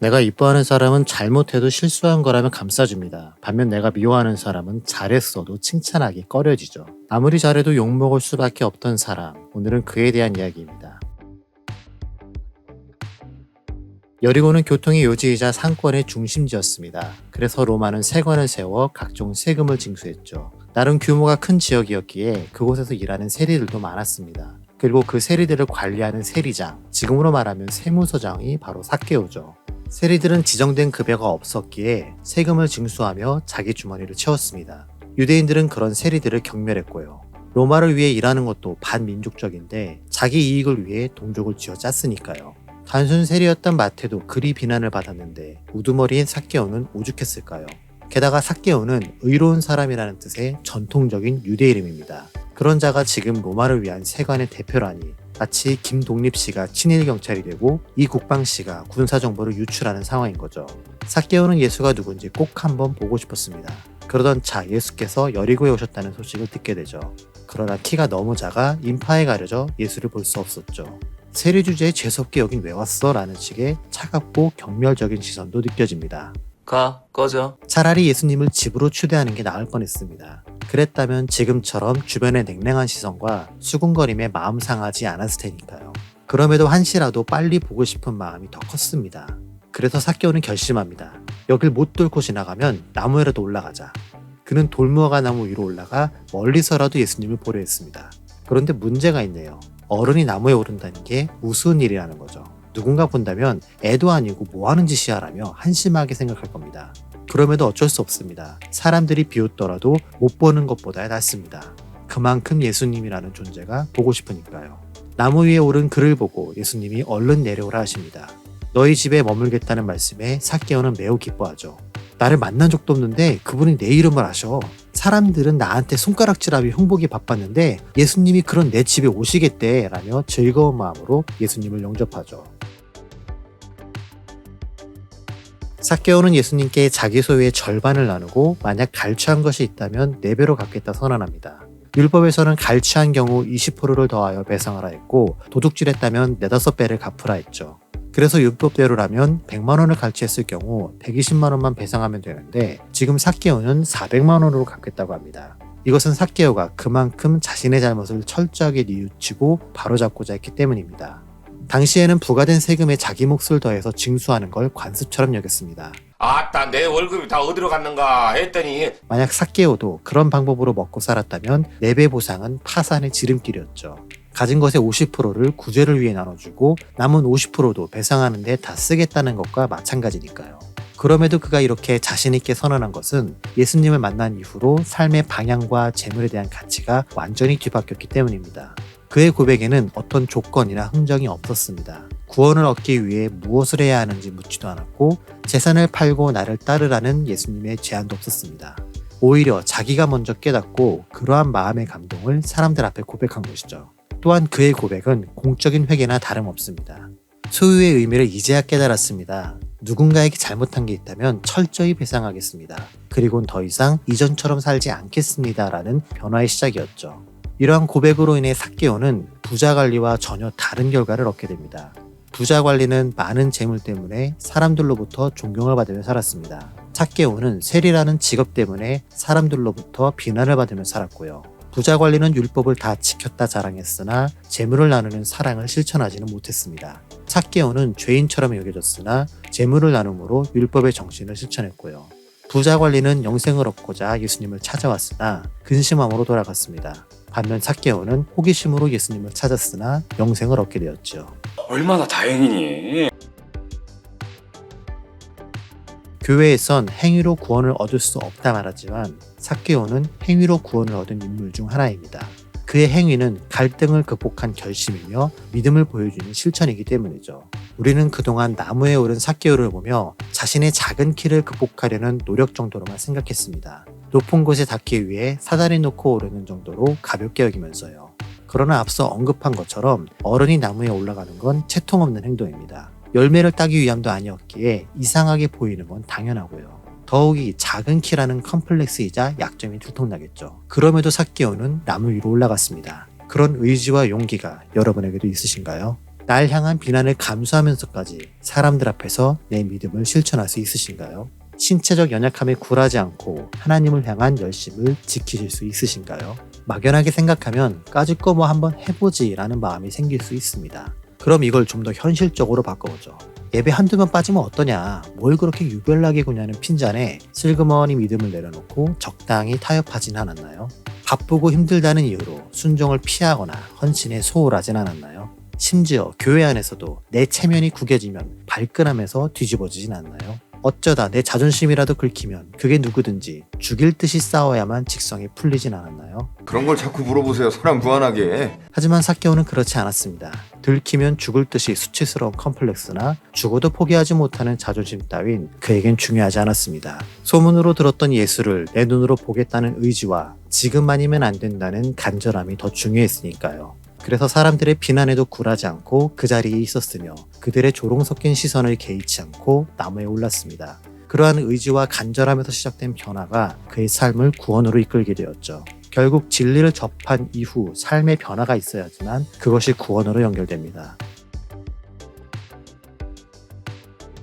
내가 이뻐하는 사람은 잘못해도 실수한 거라면 감싸줍니다. 반면 내가 미워하는 사람은 잘했어도 칭찬하기 꺼려지죠. 아무리 잘해도 욕먹을 수밖에 없던 사람, 오늘은 그에 대한 이야기입니다. 여리고는 교통의 요지이자 상권의 중심지였습니다. 그래서 로마는 세관을 세워 각종 세금을 징수했죠. 나름 규모가 큰 지역이었기에 그곳에서 일하는 세리들도 많았습니다. 그리고 그 세리들을 관리하는 세리장, 지금으로 말하면 세무서장이 바로 삭개오죠. 세리들은 지정된 급여가 없었기에 세금을 징수하며 자기 주머니를 채웠습니다. 유대인들은 그런 세리들을 경멸했고요. 로마를 위해 일하는 것도 반민족적인데 자기 이익을 위해 동족을 쥐어짰으니까요. 단순 세리였던 마테도 그리 비난을 받았는데 우두머리인 삭개오는 오죽했을까요? 게다가 삭개오는 의로운 사람이라는 뜻의 전통적인 유대 이름입니다. 그런 자가 지금 로마를 위한 세관의 대표라니 마치 김독립씨가 친일 경찰이 되고 이 국방씨가 군사 정보를 유출하는 상황인 거죠. 삭개오는 예수가 누군지 꼭 한번 보고 싶었습니다. 그러던 차 예수께서 여리고에 오셨다는 소식을 듣게 되죠. 그러나 키가 너무 작아 인파에 가려져 예수를 볼 수 없었죠. 세리 주제에 재수없게 여긴 왜 왔어? 라는 식의 차갑고 경멸적인 시선도 느껴집니다. 가, 꺼져. 차라리 예수님을 집으로 초대하는 게 나을 뻔했습니다. 그랬다면 지금처럼 주변의 냉랭한 시선과 수군거림에 마음 상하지 않았을 테니까요. 그럼에도 한시라도 빨리 보고 싶은 마음이 더 컸습니다. 그래서 삭개오는 결심합니다. 여길 못 뚫고 지나가면 나무에라도 올라가자. 그는 돌무화과 나무 위로 올라가 멀리서라도 예수님을 보려 했습니다. 그런데 문제가 있네요. 어른이 나무에 오른다는 게 우스운 일이라는 거죠. 누군가 본다면 애도 아니고 뭐 하는 짓이야 라며 한심하게 생각할 겁니다. 그럼에도 어쩔 수 없습니다. 사람들이 비웃더라도 못 보는 것보다 낫습니다. 그만큼 예수님이라는 존재가 보고 싶으니까요. 나무 위에 오른 그를 보고 예수님이 얼른 내려오라 하십니다. 너희 집에 머물겠다는 말씀에 삭개오는 매우 기뻐하죠. 나를 만난 적도 없는데 그분이 내 이름을 아셔. 사람들은 나한테 손가락질하며 흉보기 바빴는데 예수님이 그런 내 집에 오시겠대 라며 즐거운 마음으로 예수님을 영접하죠. 삭개오는 예수님께 자기 소유의 절반을 나누고 만약 갈취한 것이 있다면 4배로 갚겠다 선언합니다. 율법에서는 갈취한 경우 20%를 더하여 배상하라 했고 도둑질했다면 4~5배를 갚으라 했죠. 그래서 율법대로라면 100만 원을 갈취했을 경우 120만 원만 배상하면 되는데 지금 삭개오는 400만 원으로 갚겠다고 합니다. 이것은 삭개오가 그만큼 자신의 잘못을 철저하게 뉘우치고 바로잡고자 했기 때문입니다. 당시에는 부과된 세금에 자기 몫을 더해서 징수하는 걸 관습처럼 여겼습니다. 아따, 내 월급이 다 어디로 갔는가 했더니 만약 삭개오도 그런 방법으로 먹고 살았다면 4배 보상은 파산의 지름길이었죠. 가진 것의 50%를 구제를 위해 나눠주고 남은 50%도 배상하는 데 다 쓰겠다는 것과 마찬가지니까요. 그럼에도 그가 이렇게 자신있게 선언한 것은 예수님을 만난 이후로 삶의 방향과 재물에 대한 가치가 완전히 뒤바뀌었기 때문입니다. 그의 고백에는 어떤 조건이나 흥정이 없었습니다. 구원을 얻기 위해 무엇을 해야 하는지 묻지도 않았고 재산을 팔고 나를 따르라는 예수님의 제안도 없었습니다. 오히려 자기가 먼저 깨닫고 그러한 마음의 감동을 사람들 앞에 고백한 것이죠. 또한 그의 고백은 공적인 회개나 다름없습니다. 소유의 의미를 이제야 깨달았습니다. 누군가에게 잘못한 게 있다면 철저히 배상하겠습니다. 그리고는 더 이상 이전처럼 살지 않겠습니다. 라는 변화의 시작이었죠. 이러한 고백으로 인해 삭개오는 부자 관리와 전혀 다른 결과를 얻게 됩니다. 부자 관리는 많은 재물 때문에 사람들로부터 존경을 받으며 살았습니다. 삭개오는 세리라는 직업 때문에 사람들로부터 비난을 받으며 살았고요. 부자 관리는 율법을 다 지켰다 자랑했으나 재물을 나누는 사랑을 실천하지는 못했습니다. 삭개오는 죄인처럼 여겨졌으나 재물을 나눔으로 율법의 정신을 실천했고요. 부자 관리는 영생을 얻고자 예수님을 찾아왔으나 근심함으로 돌아갔습니다. 반면 삭개오는 호기심으로 예수님을 찾았으나 영생을 얻게 되었죠. 얼마나 다행이니. 교회에선 행위로 구원을 얻을 수 없다 말하지만 삭개오는 행위로 구원을 얻은 인물 중 하나입니다. 그의 행위는 갈등을 극복한 결심이며 믿음을 보여주는 실천이기 때문이죠. 우리는 그동안 나무에 오른 삭개오를 보며 자신의 작은 키를 극복하려는 노력 정도로만 생각했습니다. 높은 곳에 닿기 위해 사다리 놓고 오르는 정도로 가볍게 여기면서요. 그러나 앞서 언급한 것처럼 어른이 나무에 올라가는 건 채통없는 행동입니다. 열매를 따기 위함도 아니었기에 이상하게 보이는 건 당연하고요. 더욱이 작은 키라는 컴플렉스이자 약점이 들통나겠죠. 그럼에도 삭개오는 나무 위로 올라갔습니다. 그런 의지와 용기가 여러분에게도 있으신가요? 날 향한 비난을 감수하면서까지 사람들 앞에서 내 믿음을 실천할 수 있으신가요? 신체적 연약함에 굴하지 않고 하나님을 향한 열심을 지키실 수 있으신가요? 막연하게 생각하면 까짓 거 뭐 한번 해보지 라는 마음이 생길 수 있습니다. 그럼 이걸 좀 더 현실적으로 바꿔보죠. 예배 한두 번 빠지면 어떠냐, 뭘 그렇게 유별나게 구냐는 핀잔에 슬그머니 믿음을 내려놓고 적당히 타협하진 않았나요? 바쁘고 힘들다는 이유로 순종을 피하거나 헌신에 소홀하진 않았나요? 심지어 교회 안에서도 내 체면이 구겨지면 발끈하면서 뒤집어지진 않나요? 어쩌다 내 자존심이라도 긁히면 그게 누구든지 죽일 듯이 싸워야만 직성이 풀리진 않았나요? 그런 걸 자꾸 물어보세요. 사람 무안하게. 하지만 삭개오는 그렇지 않았습니다. 들키면 죽을 듯이 수치스러운 컴플렉스나 죽어도 포기하지 못하는 자존심 따윈 그에겐 중요하지 않았습니다. 소문으로 들었던 예수를 내 눈으로 보겠다는 의지와 지금만이면 안 된다는 간절함이 더 중요했으니까요. 그래서 사람들의 비난에도 굴하지 않고 그 자리에 있었으며 그들의 조롱 섞인 시선을 개의치 않고 나무에 올랐습니다. 그러한 의지와 간절함에서 시작된 변화가 그의 삶을 구원으로 이끌게 되었죠. 결국 진리를 접한 이후 삶의 변화가 있어야지만 그것이 구원으로 연결됩니다.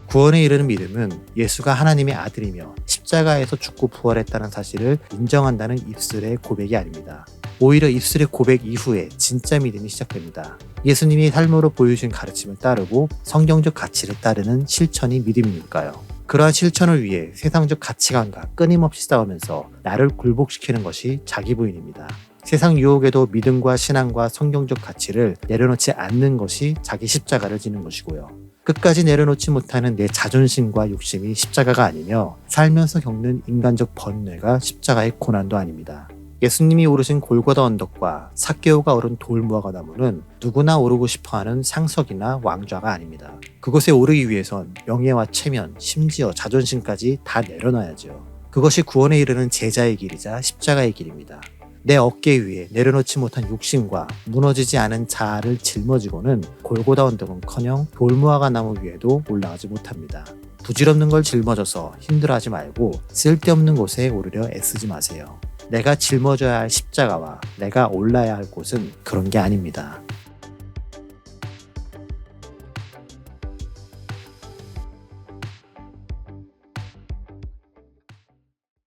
구원에 이르는 믿음은 예수가 하나님의 아들이며 십자가에서 죽고 부활했다는 사실을 인정한다는 입술의 고백이 아닙니다. 오히려 입술의 고백 이후에 진짜 믿음이 시작됩니다. 예수님이 삶으로 보여주신 가르침을 따르고 성경적 가치를 따르는 실천이 믿음이니까요. 그러한 실천을 위해 세상적 가치관과 끊임없이 싸우면서 나를 굴복시키는 것이 자기 부인입니다. 세상 유혹에도 믿음과 신앙과 성경적 가치를 내려놓지 않는 것이 자기 십자가를 지는 것이고요. 끝까지 내려놓지 못하는 내 자존심과 욕심이 십자가가 아니며 살면서 겪는 인간적 번뇌가 십자가의 고난도 아닙니다. 예수님이 오르신 골고다 언덕과 삭개오가 오른 돌무화과 나무는 누구나 오르고 싶어하는 상석이나 왕좌가 아닙니다. 그곳에 오르기 위해선 명예와 체면, 심지어 자존심까지 다 내려놔야죠. 그것이 구원에 이르는 제자의 길이자 십자가의 길입니다. 내 어깨 위에 내려놓지 못한 욕심과 무너지지 않은 자아를 짊어지고는 골고다 언덕은커녕 돌무화과 나무 위에도 올라가지 못합니다. 부질없는 걸 짊어져서 힘들어하지 말고 쓸데없는 곳에 오르려 애쓰지 마세요. 내가 짊어져야 할 십자가와 내가 올라야 할 곳은 그런 게 아닙니다.